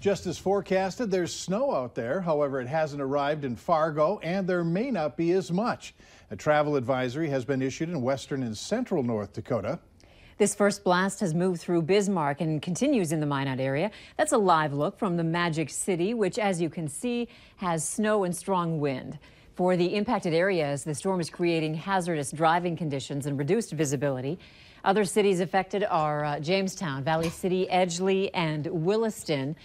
Just as forecasted, there's snow out there. However, it hasn't arrived in Fargo, and there may not be as much. A travel advisory has been issued in western and central North Dakota. This first blast has moved through Bismarck and continues in the Minot area. That's a live look from the Magic City, which, as you can see, has snow and strong wind. For the impacted areas, the storm is creating hazardous driving conditions and reduced visibility. Other cities affected are Jamestown, Valley City, Edgeley, and Williston.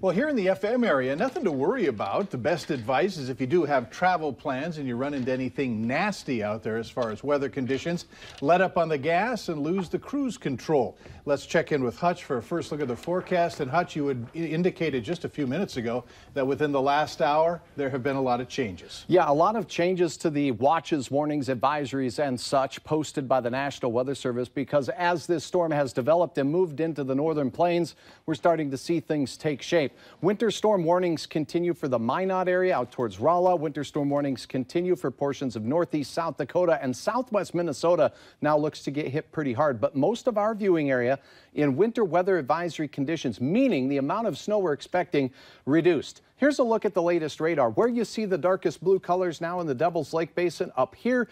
Well, here in the FM area, nothing to worry about. The best advice is if you do have travel plans and you run into anything nasty out there as far as weather conditions, let up on the gas and lose the cruise control. Let's check in with Hutch for a first look at the forecast. And Hutch, you had indicated just a few minutes ago that within the last hour, there have been a lot of changes. Yeah, a lot of changes to the watches, warnings, advisories, and such posted by the National Weather Service, because as this storm has developed and moved into the northern plains, we're starting to see things take shape. Winter storm warnings continue for the Minot area out towards Rolla. Winter storm warnings continue for portions of northeast South Dakota, and southwest Minnesota now looks to get hit pretty hard. But most of our viewing area in winter weather advisory conditions, meaning the amount of snow we're expecting reduced. Here's a look at the latest radar. Where you see the darkest blue colors now in the Devil's Lake Basin, up here,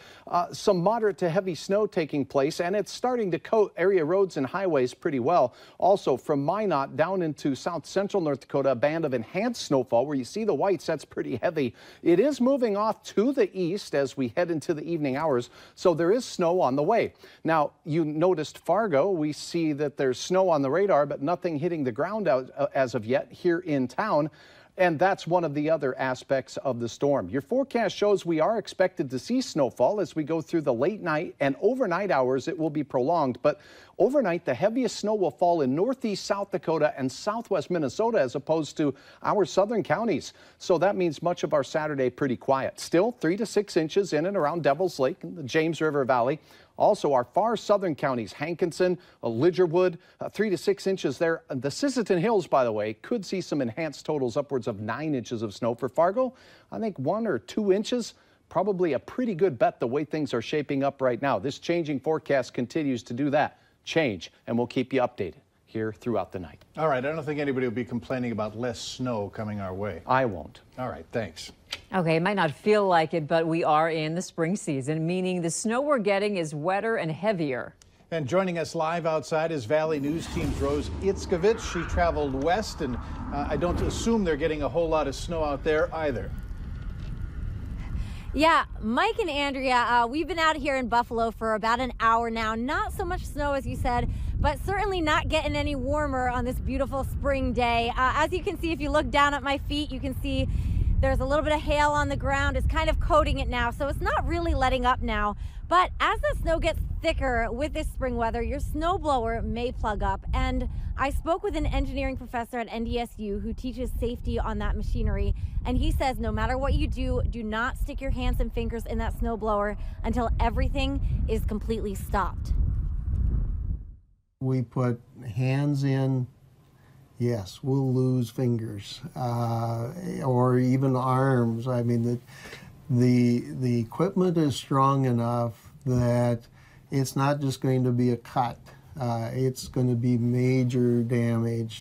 some moderate to heavy snow taking place, and it's starting to coat area roads and highways pretty well. Also, from Minot down into south central North Dakota, a band of enhanced snowfall where you see the whites, that's pretty heavy. It is moving off to the east as we head into the evening hours, so there is snow on the way. Now, you noticed Fargo. We see that there's snow on the radar, but nothing hitting the ground out as of yet here in town. And that's one of the other aspects of the storm. Your forecast shows we are expected to see snowfall as we go through the late night and overnight hours. It will be prolonged, but overnight the heaviest snow will fall in northeast South Dakota and southwest Minnesota as opposed to our southern counties. So that means much of our Saturday pretty quiet. Still 3 to 6 inches in and around Devil's Lake and the James River Valley. Also, our far southern counties, Hankinson, Lidgerwood, 3 to 6 inches there. The Sisseton Hills, by the way, could see some enhanced totals upwards of 9 inches of snow. For Fargo, I think 1 or 2 inches, probably a pretty good bet the way things are shaping up right now. This changing forecast continues to do that, change, and we'll keep you updated here throughout the night. All right, I don't think anybody will be complaining about less snow coming our way. I won't. All right, thanks. Okay, it might not feel like it, but we are in the spring season, meaning the snow we're getting is wetter and heavier. And joining us live outside is Valley News Team's Rose Itzkovich. She traveled west, and I don't assume they're getting a whole lot of snow out there either. Yeah, Mike and Andrea, we've been out here in Buffalo for about an hour now. Not so much snow, as you said, but certainly not getting any warmer on this beautiful spring day. As you can see, if you look down at my feet, you can see there's a little bit of hail on the ground. It's kind of coating it now, so it's not really letting up now. But as the snow gets thicker with this spring weather, your snowblower may plug up. And I spoke with an engineering professor at NDSU who teaches safety on that machinery. And he says no matter what you do, do not stick your hands and fingers in that snowblower until everything is completely stopped. We put hands in, yes, we'll lose fingers or even arms. I mean, the equipment is strong enough that it's not just going to be a cut. It's going to be major damage.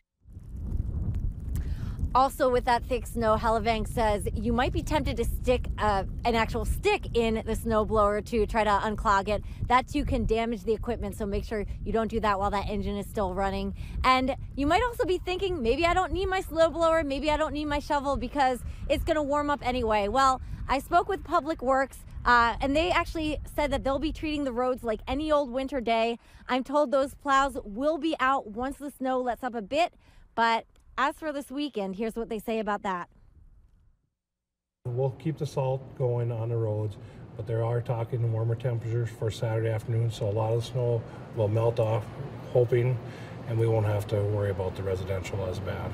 Also, with that thick snow, Hellevank says you might be tempted to stick an actual stick in the snowblower to try to unclog it. That too can damage the equipment, so make sure you don't do that while that engine is still running. And you might also be thinking, maybe I don't need my snowblower, maybe I don't need my shovel because it's going to warm up anyway. Well, I spoke with Public Works, and they actually said that they'll be treating the roads like any old winter day. I'm told those plows will be out once the snow lets up a bit, but as for this weekend, here's what they say about that. We'll keep the salt going on the roads, but there are talking warmer temperatures for Saturday afternoon, so a lot of the snow will melt off, hoping, and we won't have to worry about the residential as bad.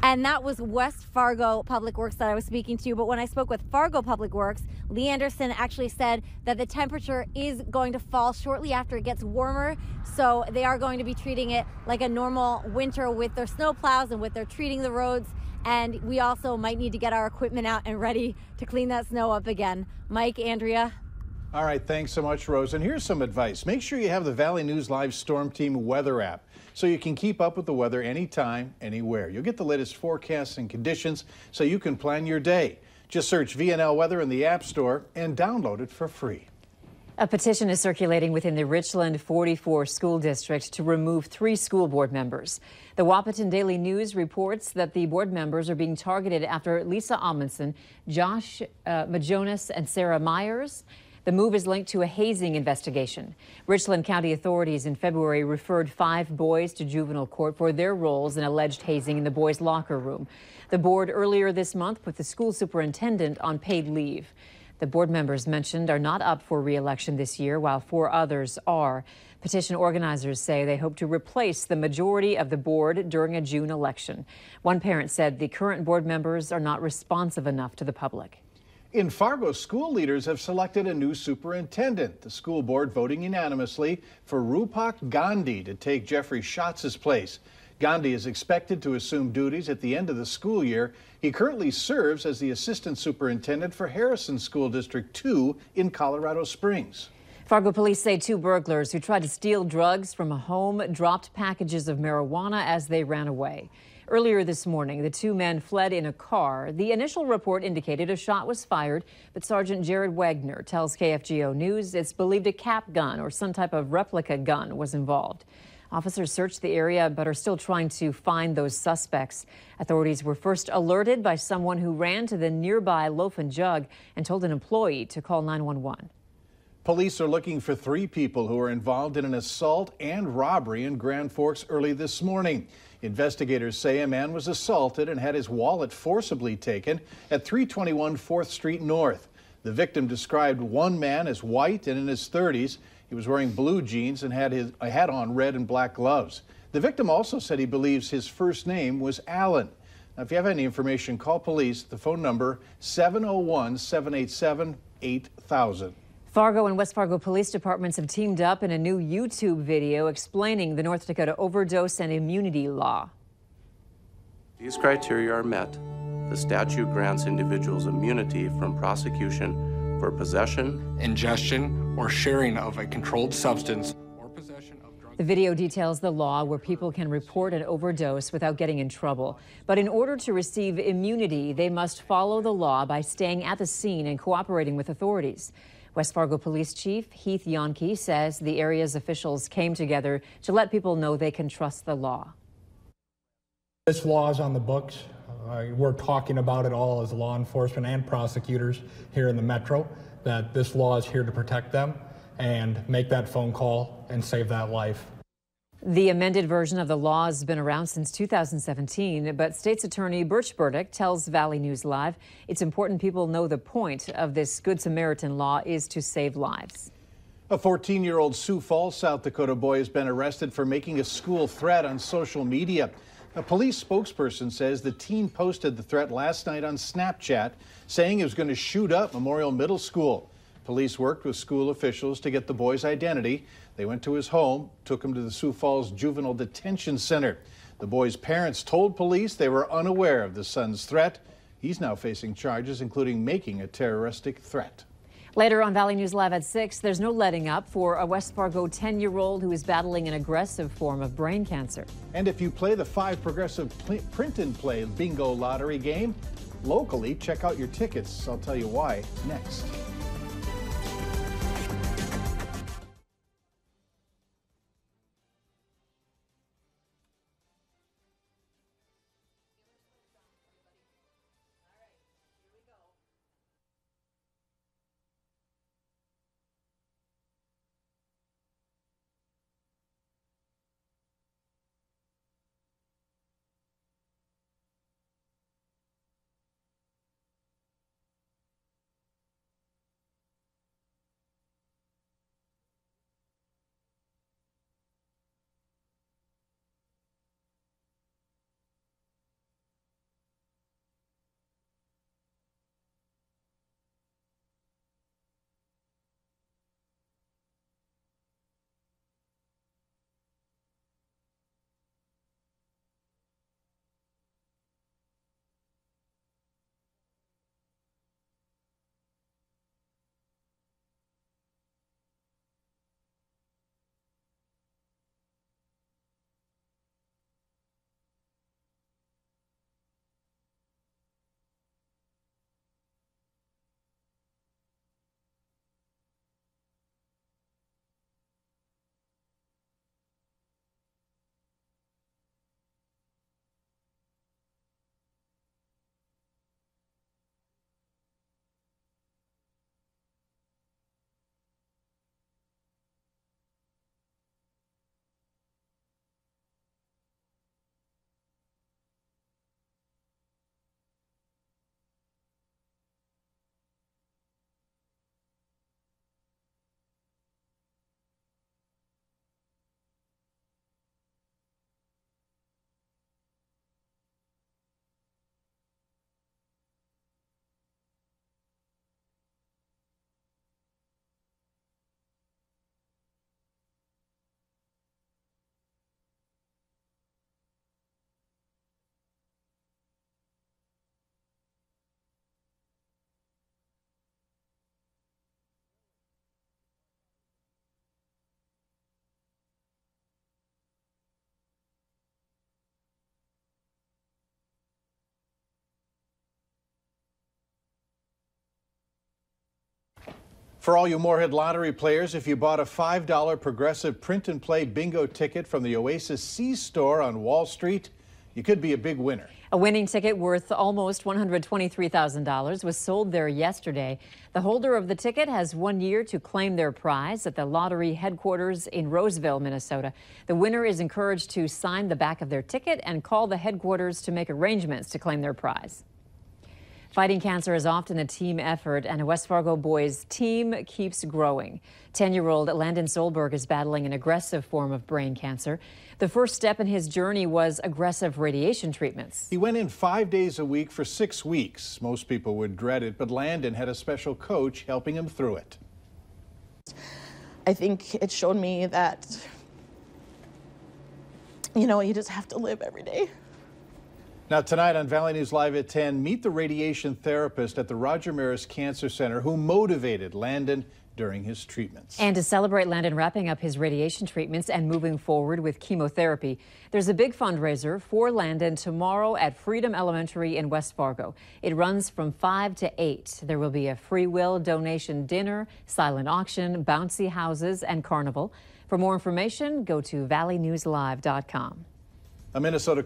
And that was West Fargo Public Works that I was speaking to. But when I spoke with Fargo Public Works, Lee Anderson actually said that the temperature is going to fall shortly after it gets warmer. So they are going to be treating it like a normal winter with their snow plows and with their treating the roads. And we also might need to get our equipment out and ready to clean that snow up again. Mike, Andrea. All right, thanks so much, Rose. And here's some advice. Make sure you have the Valley News Live Storm Team weather app so you can keep up with the weather anytime, anywhere. You'll get the latest forecasts and conditions so you can plan your day. Just search VNL Weather in the App Store and download it for free. A petition is circulating within the Richland 44 school district to remove 3 school board members. The Wahpeton Daily News reports that the board members are being targeted after Lisa Amundsen, Josh Majonas, and Sarah Myers. The move is linked to a hazing investigation. Richland County authorities in February referred 5 boys to juvenile court for their roles in alleged hazing in the boys' locker room. The board earlier this month put the school superintendent on paid leave. The board members mentioned are not up for re-election this year, while 4 others are. Petition organizers say they hope to replace the majority of the board during a June election. One parent said the current board members are not responsive enough to the public. In Fargo, school leaders have selected a new superintendent. The school board voting unanimously for Rupak Gandhi to take Jeffrey Schatz's place. Gandhi is expected to assume duties at the end of the school year. He currently serves as the assistant superintendent for Harrison School District 2 in Colorado Springs. Fargo police say 2 burglars who tried to steal drugs from a home dropped packages of marijuana as they ran away. Earlier this morning, the 2 men fled in a car. The initial report indicated a shot was fired, but Sergeant Jared Wagner tells KFGO News it's believed a cap gun or some type of replica gun was involved. Officers searched the area but are still trying to find those suspects. Authorities were first alerted by someone who ran to the nearby Loaf and Jug and told an employee to call 911. Police are looking for 3 people who were involved in an assault and robbery in Grand Forks early this morning. Investigators say a man was assaulted and had his wallet forcibly taken at 321 4th Street North. The victim described one man as white and in his 30s. He was wearing blue jeans and had on red and black gloves. The victim also said he believes his first name was Alan. Now, if you have any information, call police. The phone number 701-787-8000. Fargo and West Fargo police departments have teamed up in a new YouTube video explaining the North Dakota overdose and immunity law. These criteria are met. The statute grants individuals immunity from prosecution for possession, ingestion, or sharing of a controlled substance or possession of drugs. The video details the law where people can report an overdose without getting in trouble. But in order to receive immunity, they must follow the law by staying at the scene and cooperating with authorities. West Fargo Police Chief Heath Yonke says the area's officials came together to let people know they can trust the law. This law is on the books. We're talking about it all as law enforcement and prosecutors here in the Metro, that this law is here to protect them and make that phone call and save that life. The amended version of the law has been around since 2017, but State's Attorney Birch Burdick tells Valley News Live it's important people know the point of this Good Samaritan law is to save lives. A 14-year-old Sioux Falls, South Dakota boy has been arrested for making a school threat on social media. A police spokesperson says the teen posted the threat last night on Snapchat, saying he was going to shoot up Memorial Middle School. Police worked with school officials to get the boy's identity. They went to his home, took him to the Sioux Falls Juvenile Detention Center. The boy's parents told police they were unaware of the son's threat. He's now facing charges, including making a terroristic threat. Later on Valley News Live at 6, there's no letting up for a West Fargo 10-year-old who is battling an aggressive form of brain cancer. And if you play the 5 Progressive Print and Play Bingo Lottery game locally, check out your tickets. I'll tell you why next. For all you Moorhead Lottery players, if you bought a $5 Progressive print and play bingo ticket from the Oasis C store on Wall Street, you could be a big winner. A winning ticket worth almost $123,000 was sold there yesterday. The holder of the ticket has 1 year to claim their prize at the lottery headquarters in Roseville, Minnesota. The winner is encouraged to sign the back of their ticket and call the headquarters to make arrangements to claim their prize. Fighting cancer is often a team effort, and a West Fargo boys team keeps growing. 10-year-old Landon Solberg is battling an aggressive form of brain cancer. The first step in his journey was aggressive radiation treatments. He went in 5 days a week for 6 weeks. Most people would dread it, but Landon had a special coach helping him through it. I think it showed me that, you just have to live every day. Now tonight on Valley News Live at 10, meet the radiation therapist at the Roger Maris Cancer Center who motivated Landon during his treatments. And to celebrate Landon wrapping up his radiation treatments and moving forward with chemotherapy, there's a big fundraiser for Landon tomorrow at Freedom Elementary in West Fargo. It runs from 5 to 8. There will be a free will donation dinner, silent auction, bouncy houses, and carnival. For more information, go to valleynewslive.com. A Minnesota